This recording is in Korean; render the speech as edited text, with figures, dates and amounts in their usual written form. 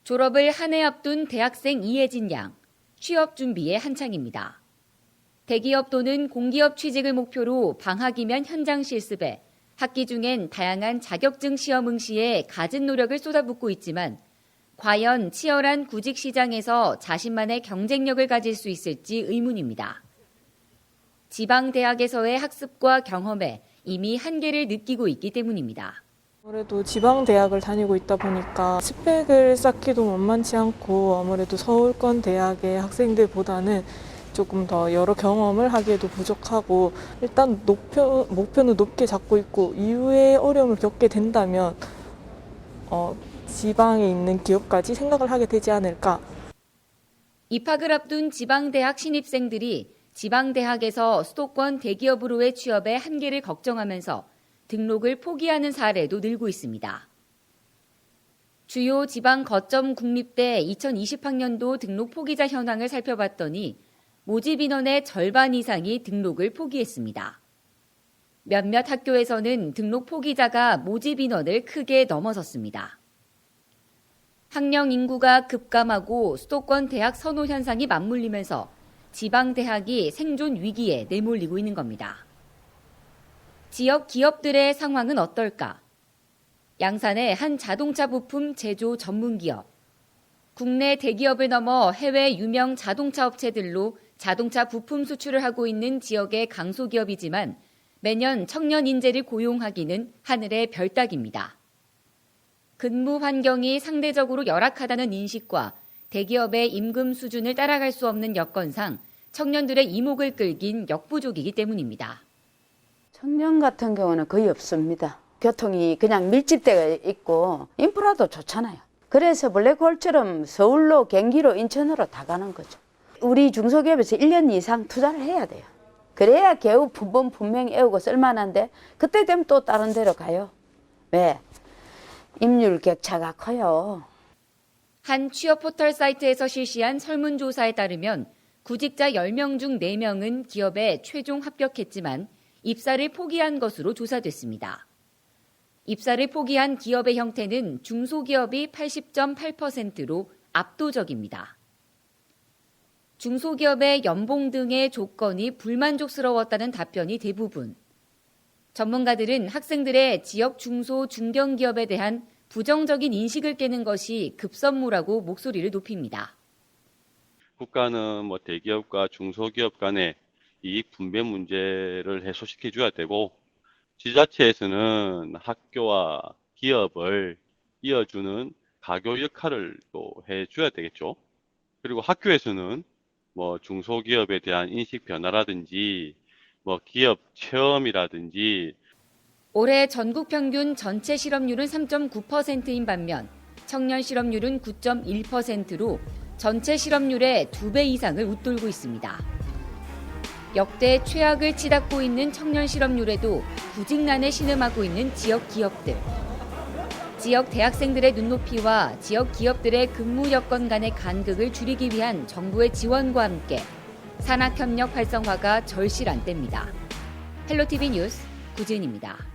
졸업을 한 해 앞둔 대학생 이혜진 양, 취업 준비에 한창입니다. 대기업 또는 공기업 취직을 목표로 방학이면 현장 실습에 학기 중엔 다양한 자격증 시험 응시에 갖은 노력을 쏟아붓고 있지만 과연 치열한 구직 시장에서 자신만의 경쟁력을 가질 수 있을지 의문입니다. 지방 대학에서의 학습과 경험에 이미 한계를 느끼고 있기 때문입니다. 아무래도 지방 대학을 다니고 있다 보니까 스펙을 쌓기도 만만치 않고 아무래도 서울권 대학의 학생들보다는 조금 더 여러 경험을 하기에도 부족하고 일단 목표는 높게 잡고 있고 이후에 어려움을 겪게 된다면 지방에 있는 기업까지 생각을 하게 되지 않을까. 입학을 앞둔 지방대학 신입생들이 지방대학에서 수도권 대기업으로의 취업의 한계를 걱정하면서 등록을 포기하는 사례도 늘고 있습니다. 주요 지방 거점 국립대 2020학년도 등록 포기자 현황을 살펴봤더니 모집 인원의 절반 이상이 등록을 포기했습니다. 몇몇 학교에서는 등록 포기자가 모집 인원을 크게 넘어섰습니다. 학령 인구가 급감하고 수도권 대학 선호 현상이 맞물리면서 지방 대학이 생존 위기에 내몰리고 있는 겁니다. 지역 기업들의 상황은 어떨까? 양산의 한 자동차 부품 제조 전문 기업. 국내 대기업을 넘어 해외 유명 자동차 업체들로 자동차 부품 수출을 하고 있는 지역의 강소기업이지만 매년 청년 인재를 고용하기는 하늘의 별 따기입니다. 근무 환경이 상대적으로 열악하다는 인식과 대기업의 임금 수준을 따라갈 수 없는 여건상 청년들의 이목을 끌긴 역부족이기 때문입니다. 청년 같은 경우는 거의 없습니다. 교통이 그냥 밀집되어 있고 인프라도 좋잖아요. 그래서 블랙홀처럼 서울로 경기로 인천으로 다 가는 거죠. 우리 중소기업에서 1년 이상 투자를 해야 돼요. 그래야 겨우 분번 분명히 애우고 쓸만한데 그때 되면 또 다른 데로 가요. 왜? 임률 격차가 커요. 한 취업 포털 사이트에서 실시한 설문조사에 따르면 구직자 10명 중 4명은 기업에 최종 합격했지만 입사를 포기한 것으로 조사됐습니다. 입사를 포기한 기업의 형태는 중소기업이 80.8%로 압도적입니다. 중소기업의 연봉 등의 조건이 불만족스러웠다는 답변이 대부분. 전문가들은 학생들의 지역 중소 중견기업에 대한 부정적인 인식을 깨는 것이 급선무라고 목소리를 높입니다. 국가는 대기업과 중소기업 간의 이익 분배 문제를 해소시켜 줘야 되고 지자체에서는 학교와 기업을 이어주는 가교 역할을 또 해줘야 되겠죠. 그리고 학교에서는 중소기업에 대한 인식 변화라든지 기업 체험이라든지 올해 전국 평균 전체 실업률은 3.9%인 반면 청년 실업률은 9.1%로 전체 실업률의 2배 이상을 웃돌고 있습니다. 역대 최악을 치닫고 있는 청년 실업률에도 구직난에 신음하고 있는 지역 기업들. 지역 대학생들의 눈높이와 지역 기업들의 근무 여건 간의 간극을 줄이기 위한 정부의 지원과 함께 산학협력 활성화가 절실한 때입니다. 헬로티비 뉴스 구지은입니다.